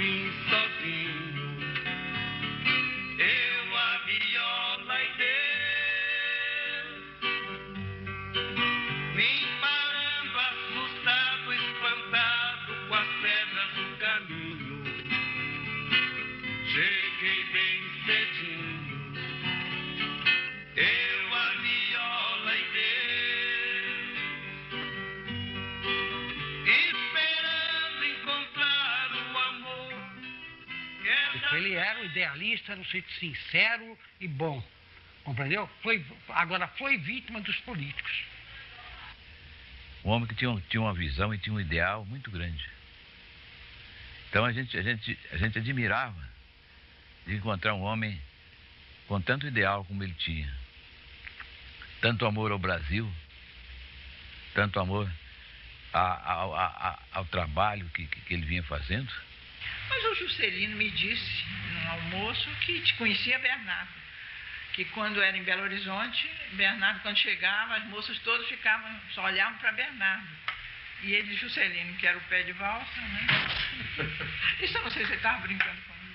vim sozinho, eu, a viola e Deus. Vim parando assustado, espantado com as pedras do caminho. Cheguei bem cedinho, eu, a viola e Deus, esperando encontrar o amor. Ele era um idealista, no sentido sincero e bom, compreendeu? Agora foi vítima dos políticos. Um homem que tinha uma visão e tinha um ideal muito grande. Então a gente admirava de encontrar um homem com tanto ideal como ele tinha. Tanto amor ao Brasil, tanto amor ao trabalho que ele vinha fazendo. Mas o Juscelino me disse, num almoço, que te conhecia Bernardo. Que quando era em Belo Horizonte, Bernardo, quando chegava, as moças todas só olhavam para Bernardo. E ele, Juscelino, que era o pé de valsa, né? Isso eu não sei se você estava brincando comigo.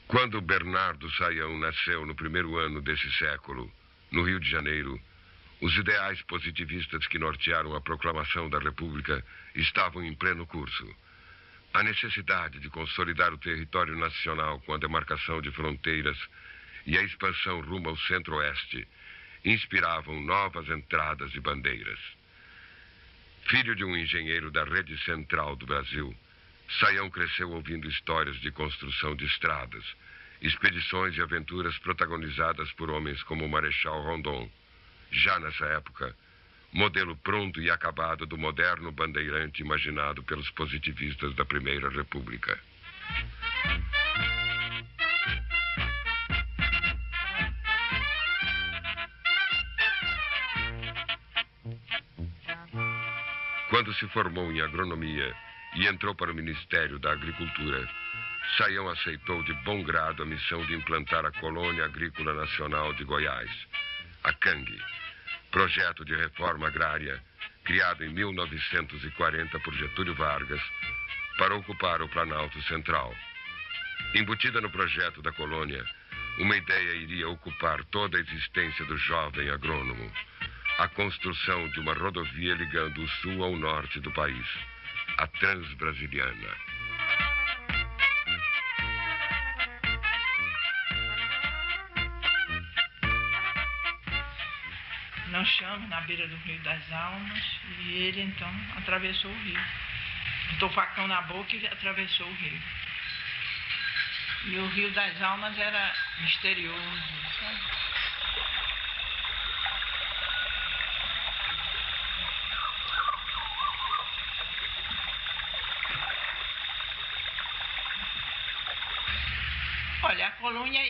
Quando Bernardo Sayão nasceu no primeiro ano desse século, no Rio de Janeiro, os ideais positivistas que nortearam a proclamação da República estavam em pleno curso. A necessidade de consolidar o território nacional com a demarcação de fronteiras e a expansão rumo ao centro-oeste inspiravam novas entradas e bandeiras. Filho de um engenheiro da Rede Central do Brasil, Sayão cresceu ouvindo histórias de construção de estradas, expedições e aventuras protagonizadas por homens como o Marechal Rondon, já nessa época, modelo pronto e acabado do moderno bandeirante imaginado pelos positivistas da Primeira República. Quando se formou em agronomia e entrou para o Ministério da Agricultura, Sayão aceitou de bom grado a missão de implantar a Colônia Agrícola Nacional de Goiás, a CANG, projeto de reforma agrária criado em 1940 por Getúlio Vargas para ocupar o Planalto Central. Embutida no projeto da colônia, uma ideia iria ocupar toda a existência do jovem agrônomo: a construção de uma rodovia ligando o sul ao norte do país, a Transbrasiliana. Nós estamos na beira do Rio das Almas e ele, então, atravessou o rio. Botou o facão na boca e atravessou o rio. E o Rio das Almas era misterioso, sabe? Olha, a colônia,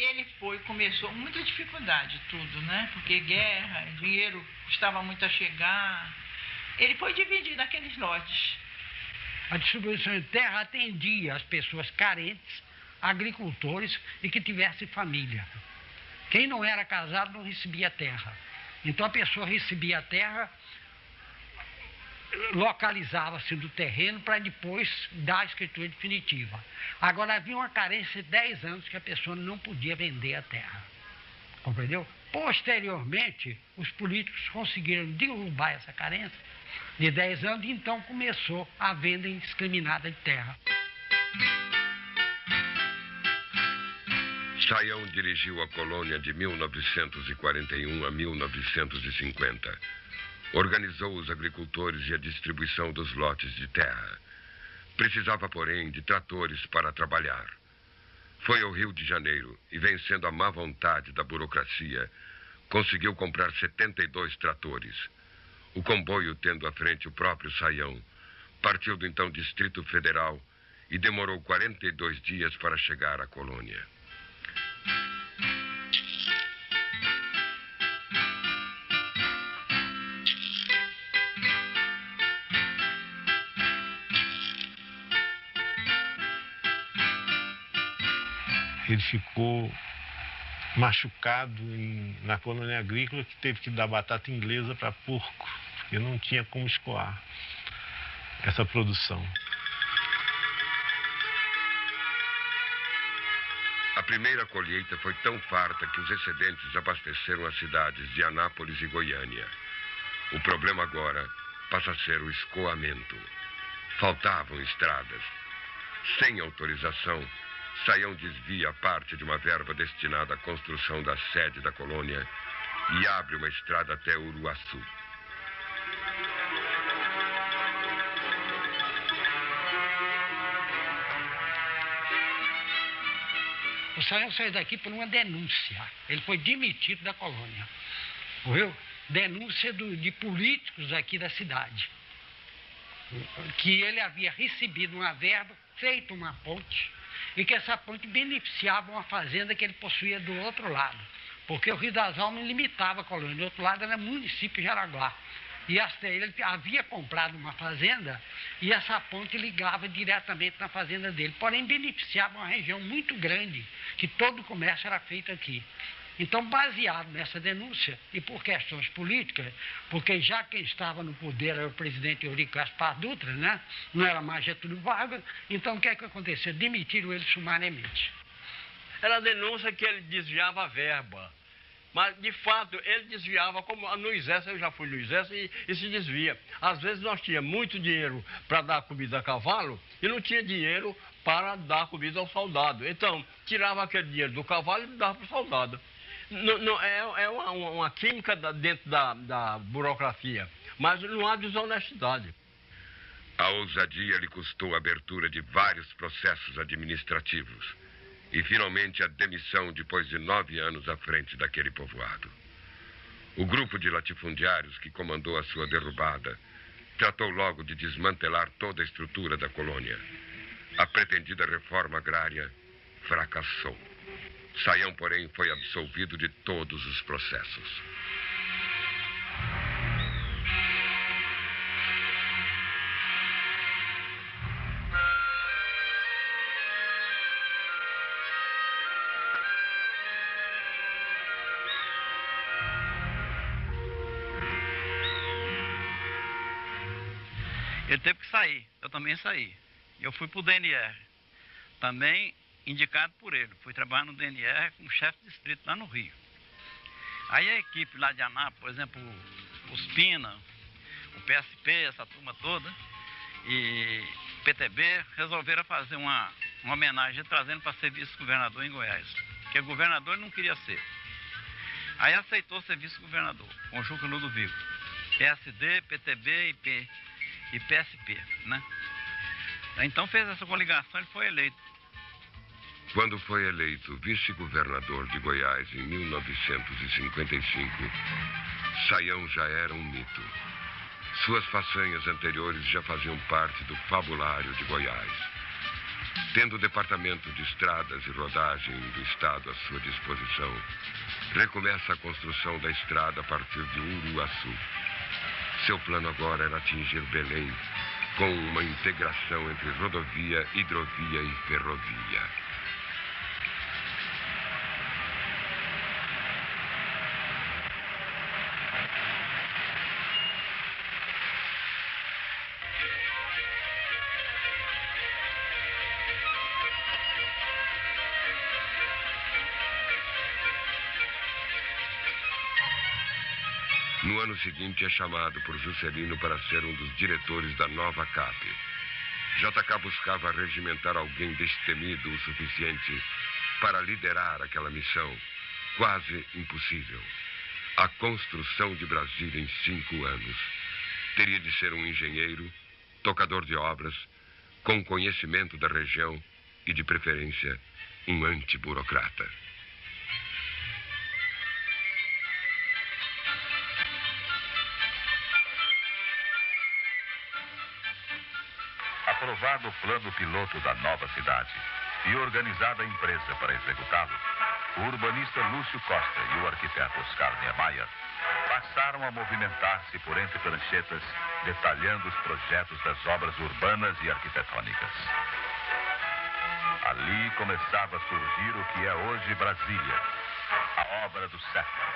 começou com muita dificuldade, tudo, né? Porque guerra, dinheiro custava muito a chegar. Ele foi dividido naqueles lotes. A distribuição de terra atendia as pessoas carentes, agricultores e que tivessem família. Quem não era casado não recebia terra. Então a pessoa recebia a terra, localizava-se do terreno para depois dar a escritura definitiva. Agora havia uma carência de 10 anos que a pessoa não podia vender a terra. Compreendeu? Posteriormente, os políticos conseguiram derrubar essa carência de 10 anos e então começou a venda indiscriminada de terra. Sayão dirigiu a colônia de 1941 a 1950. Organizou os agricultores e a distribuição dos lotes de terra. Precisava, porém, de tratores para trabalhar. Foi ao Rio de Janeiro e, vencendo a má vontade da burocracia, conseguiu comprar 72 tratores. O comboio, tendo à frente o próprio Sayão, partiu do então Distrito Federal e demorou 42 dias para chegar à colônia. Ele ficou machucado na colônia agrícola, que teve que dar batata inglesa para porco, porque não tinha como escoar essa produção. A primeira colheita foi tão farta que os excedentes abasteceram as cidades de Anápolis e Goiânia. O problema agora passa a ser o escoamento. Faltavam estradas. Sem autorização, Saião desvia parte de uma verba destinada à construção da sede da colônia e abre uma estrada até Uruaçu. O Saião saiu daqui por uma denúncia. Ele foi demitido da colônia. Viu? Denúncia de políticos aqui da cidade. Que ele havia recebido uma verba, feito uma ponte, e que essa ponte beneficiava uma fazenda que ele possuía do outro lado. Porque o Rio das Almas limitava a colônia. Do outro lado era o município de Jaraguá. E ele havia comprado uma fazenda e essa ponte ligava diretamente na fazenda dele. Porém, beneficiava uma região muito grande, que todo o comércio era feito aqui. Então, baseado nessa denúncia e por questões políticas, porque já quem estava no poder era o presidente Eurico Gaspar Dutra, né? Não era mais Getúlio Vargas, então o que é que aconteceu? Demitiram ele sumariamente. Era a denúncia que ele desviava a verba. Mas, de fato, ele desviava, como no exército, eu já fui no exército, e se desvia. Às vezes nós tínhamos muito dinheiro para dar comida a cavalo e não tinha dinheiro para dar comida ao soldado. Então, tirava aquele dinheiro do cavalo e dava para o soldado. É uma química dentro da burocracia, mas não há desonestidade. A ousadia lhe custou a abertura de vários processos administrativos e, finalmente, a demissão depois de 9 anos à frente daquele povoado. O grupo de latifundiários que comandou a sua derrubada tratou logo de desmantelar toda a estrutura da colônia. A pretendida reforma agrária fracassou. Saião, porém, foi absolvido de todos os processos. Ele teve que sair, eu também saí. Eu fui para o DNR, também indicado por ele. Fui trabalhar no DNR como chefe de distrito lá no Rio. Aí a equipe lá de Anápolis, por exemplo, os PINA, o PSP, essa turma toda, e PTB, resolveram fazer uma homenagem trazendo para ser vice-governador em Goiás. Porque o governador ele não queria ser. Aí aceitou ser vice-governador, com o Juca Ludovico. PSD, PTB e PSP, né? Então fez essa coligação, ele foi eleito. Quando foi eleito vice-governador de Goiás em 1955, Saião já era um mito. Suas façanhas anteriores já faziam parte do fabulário de Goiás. Tendo o Departamento de Estradas e Rodagem do Estado à sua disposição, recomeça a construção da estrada a partir de Uruaçu. Seu plano agora era atingir Belém, com uma integração entre rodovia, hidrovia e ferrovia. No ano seguinte, é chamado por Juscelino para ser um dos diretores da nova CAP. JK buscava regimentar alguém destemido o suficiente para liderar aquela missão, quase impossível. A construção de Brasília em 5 anos. Teria de ser um engenheiro, tocador de obras, com conhecimento da região e, de preferência, um antiburocrata. Aprovado o plano piloto da nova cidade e organizada a empresa para executá-lo, o urbanista Lúcio Costa e o arquiteto Oscar Niemeyer passaram a movimentar-se por entre pranchetas, detalhando os projetos das obras urbanas e arquitetônicas. Ali começava a surgir o que é hoje Brasília, a obra do século.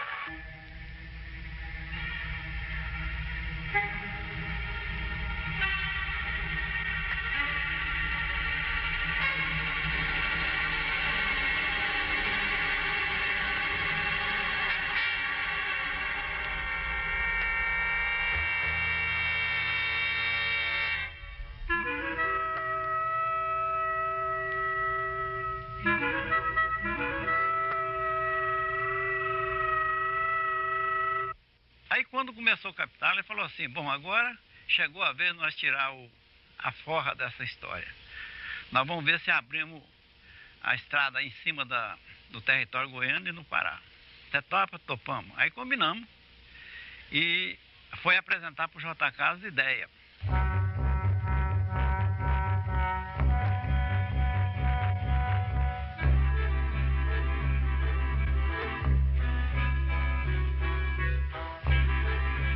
Aí quando começou o capital, ele falou assim, bom, agora chegou a vez de nós tirar a forra dessa história. Nós vamos ver se abrimos a estrada em cima do território goiano e no Pará. Você topa? Topamos. Aí combinamos e foi apresentar para o JK as ideias.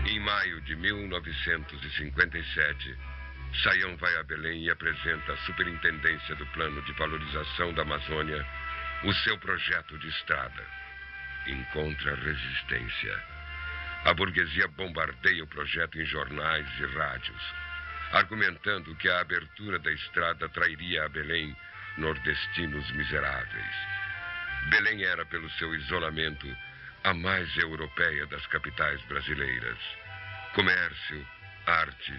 Em maio de 1957, Sayão vai a Belém e apresenta à Superintendência do Plano de Valorização da Amazônia o seu projeto de estrada. Encontra resistência. A burguesia bombardeia o projeto em jornais e rádios, argumentando que a abertura da estrada trairia a Belém nordestinos miseráveis. Belém era, pelo seu isolamento, a mais europeia das capitais brasileiras. Comércio, arte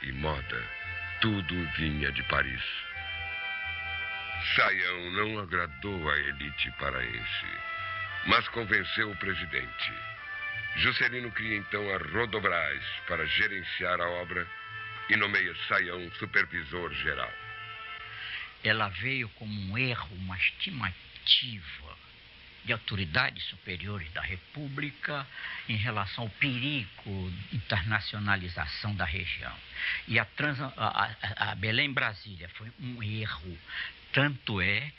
e moda, tudo vinha de Paris. Sayão não agradou à elite paraense, mas convenceu o presidente. Juscelino cria então a Rodobras para gerenciar a obra e nomeia Sayão supervisor geral. Ela veio como um erro, uma estimativa de autoridades superiores da República em relação ao perigo de internacionalização da região. E a Belém-Brasília foi um erro. Tanto é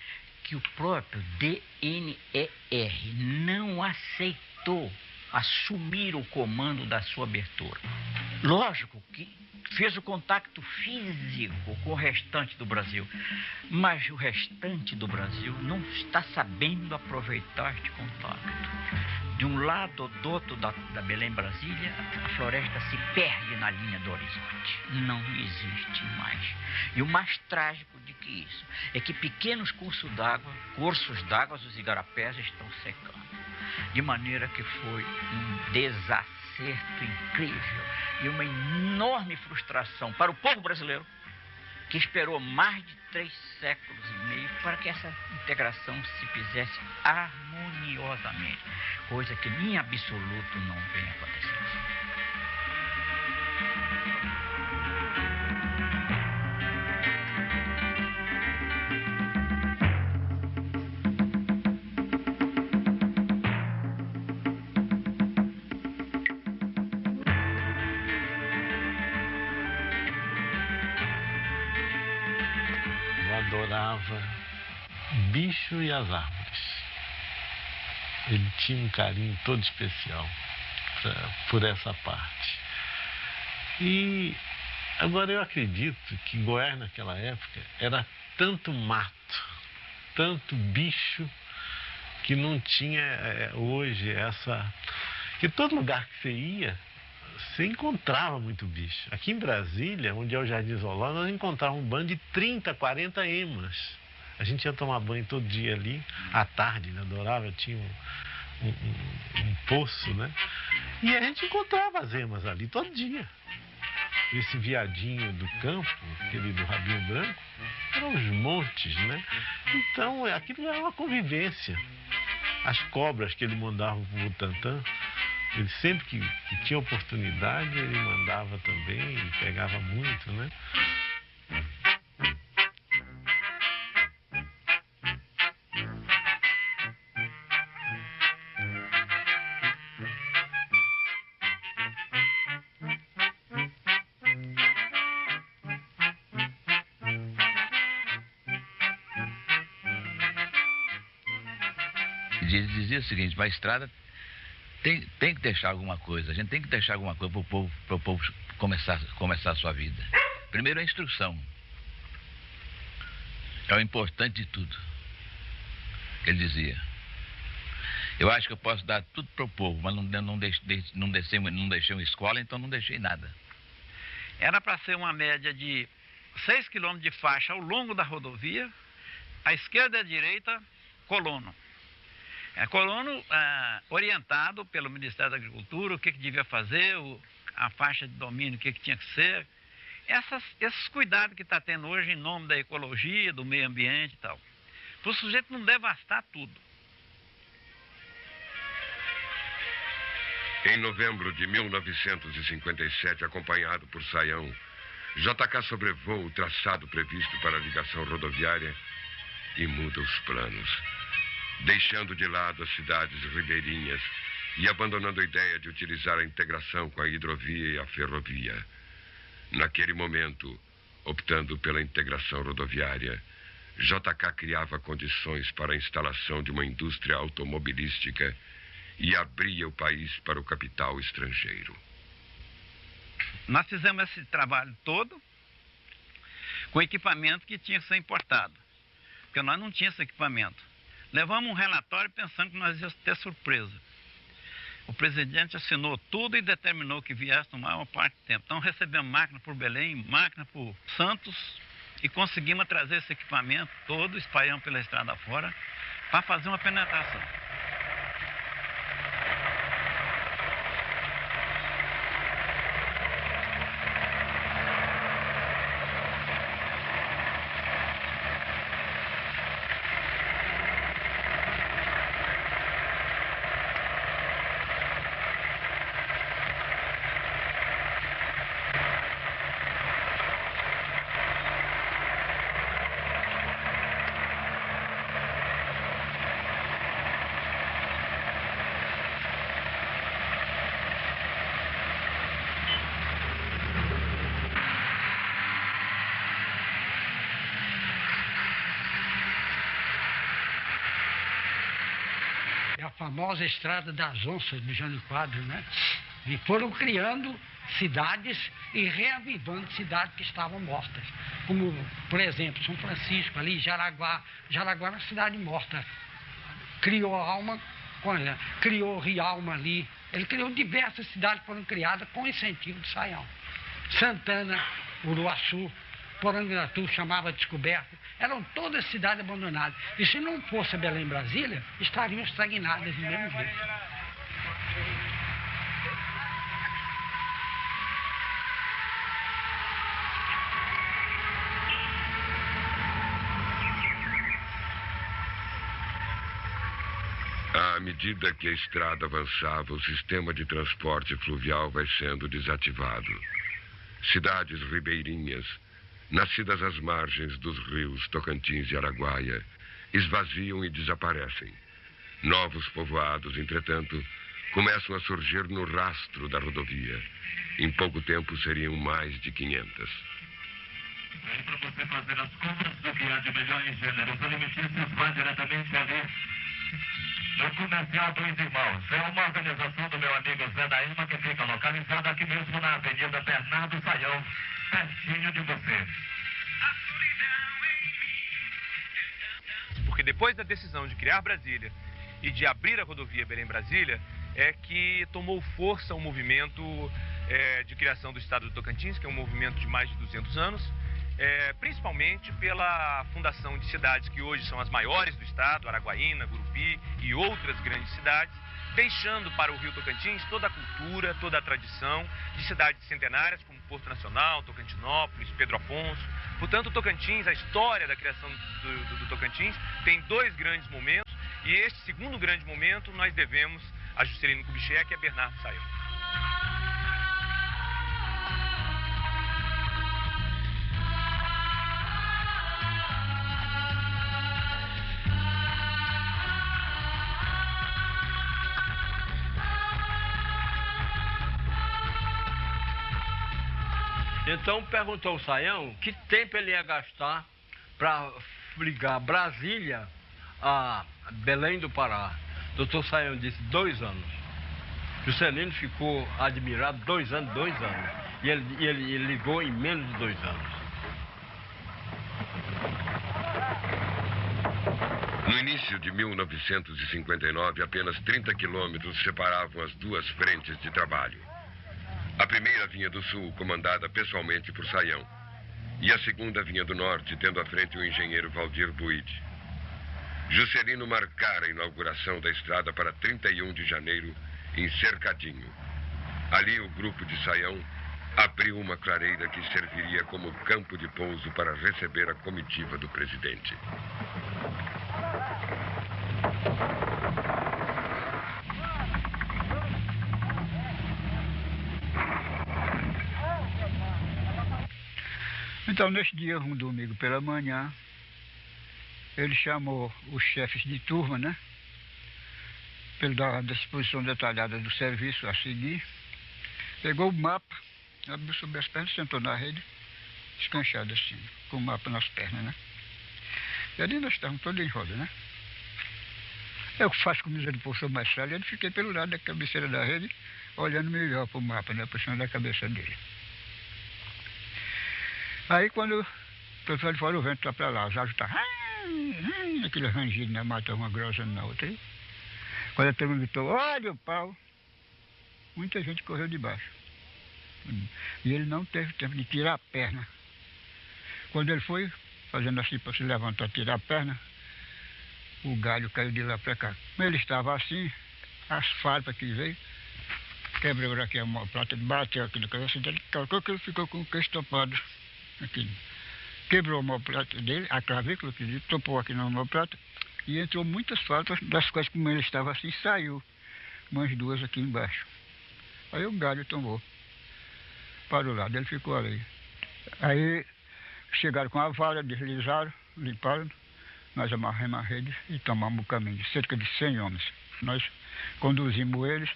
que o próprio DNER não aceitou assumir o comando da sua abertura. Lógico que fez o contato físico com o restante do Brasil, mas o restante do Brasil não está sabendo aproveitar este contato. De um lado ou do outro da Belém-Brasília, a floresta se perde na linha do horizonte. Não existe mais. E o mais trágico de que isso é que pequenos cursos d'água, os igarapés estão secando. De maneira que foi um desacerto incrível e uma enorme frustração para o povo brasileiro, que esperou mais de 3 séculos e meio para que essa integração se fizesse harmoniosamente, coisa que em absoluto não vem acontecendo. Adorava bicho e as árvores. Ele tinha um carinho todo especial por essa parte. E agora eu acredito que Goiás naquela época era tanto mato, tanto bicho, que não tinha hoje essa... Que todo lugar que você ia, você encontrava muito bicho. Aqui em Brasília, onde é o Jardim Isolado, nós encontrávamos um bando de 30, 40 emas. A gente ia tomar banho todo dia ali, à tarde, né? Adorava, tinha um poço, né? E a gente encontrava as emas ali todo dia. Esse viadinho do campo, aquele do rabinho branco, eram os montes, né? Então, aquilo era uma convivência. As cobras que ele mandava para o Butantã, ele sempre que tinha oportunidade, ele mandava também, e pegava muito, né? Dizia o seguinte, mas a estrada tem que deixar alguma coisa, a gente tem que deixar alguma coisa para o povo começar a sua vida. Primeiro a instrução. É o importante de tudo. Ele dizia. Eu acho que eu posso dar tudo para o povo, mas não deixei uma escola, então não deixei nada. Era para ser uma média de 6 quilômetros de faixa ao longo da rodovia, à esquerda e à direita, colono. Colono orientado pelo Ministério da Agricultura, o que devia fazer, a faixa de domínio, o que tinha que ser. Esses cuidados que está tendo hoje em nome da ecologia, do meio ambiente e tal. para o sujeito não devastar tudo. Em novembro de 1957, acompanhado por Saião, JK sobrevoa o traçado previsto para a ligação rodoviária e muda os planos, deixando de lado as cidades ribeirinhas e abandonando a ideia de utilizar a integração com a hidrovia e a ferrovia. Naquele momento, optando pela integração rodoviária, JK criava condições para a instalação de uma indústria automobilística e abria o país para o capital estrangeiro. Nós fizemos esse trabalho todo com equipamento que tinha que ser importado, porque nós não tínhamos esse equipamento. Levamos um relatório pensando que nós íamos ter surpresa. O presidente assinou tudo e determinou que viesse na maior parte do tempo. Então recebemos máquina por Belém, máquina por Santos e conseguimos trazer esse equipamento todo, espalhamos pela estrada fora, para fazer uma penetração. É a famosa Estrada das Onças do Jânio Quadros, né? E foram criando cidades e reavivando cidades que estavam mortas. Como, por exemplo, São Francisco, ali, Jaraguá. Jaraguá é uma cidade morta. Criou Alma, criou Rialma ali. Ele criou diversas cidades que foram criadas com incentivo de Saião. Santana, Uruaçu, Porangatu, chamava Descoberta. Eram todas cidades abandonadas. E se não fosse Belém e Brasília, estariam estagnadas do mesmo jeito. À medida que a estrada avançava, o sistema de transporte fluvial vai sendo desativado. Cidades ribeirinhas, nascidas às margens dos rios Tocantins e Araguaia, esvaziam e desaparecem. Novos povoados, entretanto, começam a surgir no rastro da rodovia. Em pouco tempo seriam mais de 500. Aí para você fazer as compras do que há de melhor em gêneros alimentícios, vá diretamente ali no Comercial Dois Irmãos. É uma organização do meu amigo Zé da Ilma, que fica localizada aqui mesmo na Avenida Bernardo Saião, pertinho de você. Porque depois da decisão de criar Brasília e de abrir a rodovia Belém-Brasília, é que tomou força o movimento de criação do Estado do Tocantins, que é um movimento de mais de 200 anos, principalmente pela fundação de cidades que hoje são as maiores do Estado, Araguaína, Gurupi e outras grandes cidades, deixando para o Rio Tocantins toda a cultura, toda a tradição de cidades centenárias como Porto Nacional, Tocantinópolis, Pedro Afonso. Portanto, o Tocantins, a história da criação do Tocantins, tem dois grandes momentos, e este segundo grande momento nós devemos a Juscelino Kubitschek e a Bernardo Saião. Então perguntou o Saião que tempo ele ia gastar para ligar Brasília a Belém do Pará. Doutor Saião disse 2 anos. Juscelino ficou admirado 2 anos. E ele ligou em menos de 2 anos. No início de 1959, apenas 30 quilômetros separavam as duas frentes de trabalho. A primeira vinha do sul, comandada pessoalmente por Saião, e a segunda vinha do norte, tendo à frente o engenheiro Valdir Buide. Juscelino marcara a inauguração da estrada para 31 de janeiro, em Cercadinho. Ali, o grupo de Saião abriu uma clareira que serviria como campo de pouso para receber a comitiva do presidente. Então, nesse dia, um domingo pela manhã, ele chamou os chefes de turma, né? Para ele dar a disposição detalhada do serviço a seguir. Pegou o mapa, abriu sobre as pernas, sentou na rede, descanchado assim, com o mapa nas pernas, né? E ali nós estávamos todos em roda, né? Eu que faço camisa de professor Marcelo, eu fiquei pelo lado da cabeceira da rede, olhando melhor para o mapa, né? Por cima da cabeça dele. Aí quando o professor de fora, o vento está para lá, os aves estão... aquele rangido na mata, uma grossa na outra. Aí, quando a turma gritou, olha o pau, muita gente correu de baixo. E ele não teve tempo de tirar a perna. Quando ele foi fazendo assim para se levantar, tirar a perna, o galho caiu de lá para cá. Como ele estava assim, as farpas que veio, quebrou aqui a omoplata, bateu aqui na cabeça dele, calcou que ele ficou com o queixo topado. Aqui. Quebrou a omoplata dele, a clavícula, que topou aqui na omoplata, e entrou muitas faltas das quais, como ele estava assim, saiu umas duas aqui embaixo. Aí o galho tombou para o lado, ele ficou ali. Aí chegaram com a vara, deslizaram, limparam, nós amarramos a rede e tomamos o caminho, cerca de 100 homens. Nós conduzimos eles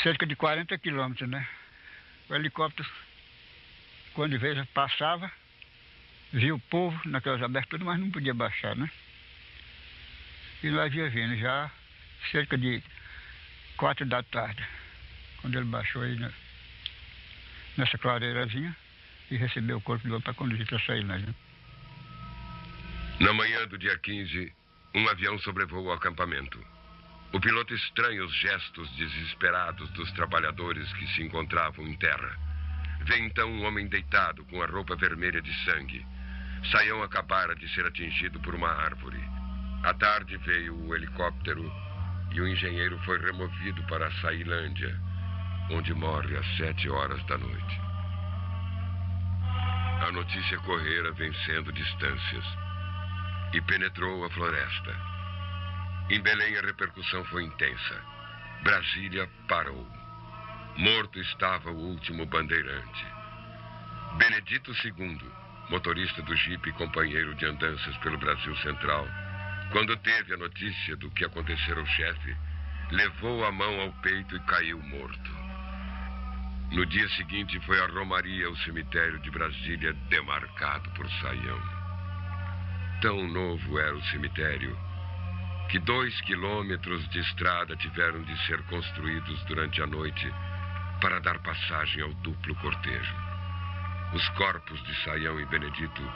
cerca de 40 quilômetros, né? O helicóptero, quando veio, passava, viu o povo naquelas aberturas, mas não podia baixar, né? E nós ia vindo já cerca de 4 da tarde, quando ele baixou aí nessa clareirazinha e recebeu o corpo do outro para conduzir para sair lá, né? Na manhã do dia 15, um avião sobrevoou o acampamento. O piloto estranha os gestos desesperados dos trabalhadores que se encontravam em terra. Vê então um homem deitado com a roupa vermelha de sangue. Saião acabara de ser atingido por uma árvore. À tarde veio o helicóptero e o engenheiro foi removido para a Sailândia, onde morre às 7 horas da noite. A notícia correra vencendo distâncias e penetrou a floresta. Em Belém a repercussão foi intensa. Brasília parou. Morto estava o último bandeirante. Benedito II, motorista do jipe e companheiro de andanças pelo Brasil Central, quando teve a notícia do que acontecera ao chefe, levou a mão ao peito e caiu morto. No dia seguinte foi a romaria ao cemitério de Brasília, demarcado por Saião. Tão novo era o cemitério que 2 quilômetros de estrada tiveram de ser construídos durante a noite para dar passagem ao duplo cortejo. Os corpos de Saião e Benedito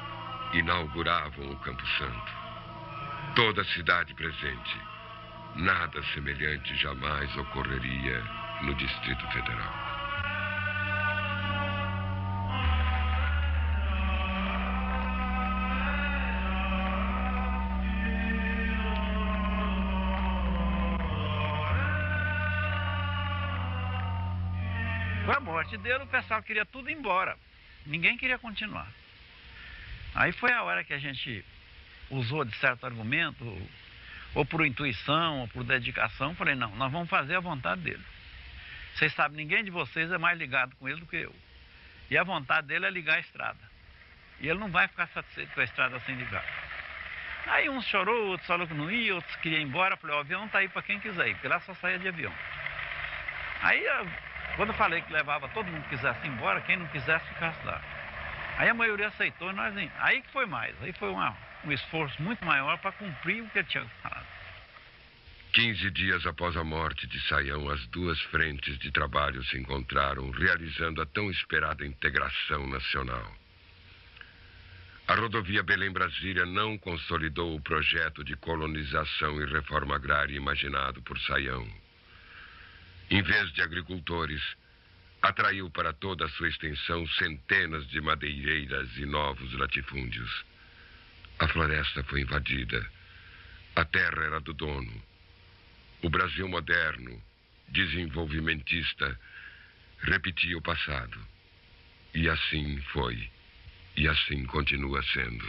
inauguravam o Campo Santo. Toda a cidade presente. Nada semelhante jamais ocorreria no Distrito Federal. Com a morte dele, o pessoal queria tudo ir embora. Ninguém queria continuar. Aí foi a hora que a gente usou de certo argumento, ou por intuição, ou por dedicação. Falei, não, nós vamos fazer a vontade dele. Vocês sabem, ninguém de vocês é mais ligado com ele do que eu. E a vontade dele é ligar a estrada. E ele não vai ficar satisfeito com a estrada sem ligar. Aí um chorou, outro falou que não ia, outros queriam ir embora. Falei, o avião está aí para quem quiser ir, porque lá só saía de avião. Aí, quando eu falei que levava todo mundo que quisesse ir embora, quem não quisesse ficasse lá. Aí a maioria aceitou e nós... Aí que foi mais, aí foi um esforço muito maior para cumprir o que ele tinha falado. 15 dias após a morte de Saião, as duas frentes de trabalho se encontraram, realizando a tão esperada integração nacional. A rodovia Belém-Brasília não consolidou o projeto de colonização e reforma agrária imaginado por Saião. Em vez de agricultores, atraiu para toda a sua extensão centenas de madeireiras e novos latifúndios. A floresta foi invadida. A terra era do dono. O Brasil moderno, desenvolvimentista, repetia o passado. E assim foi. E assim continua sendo.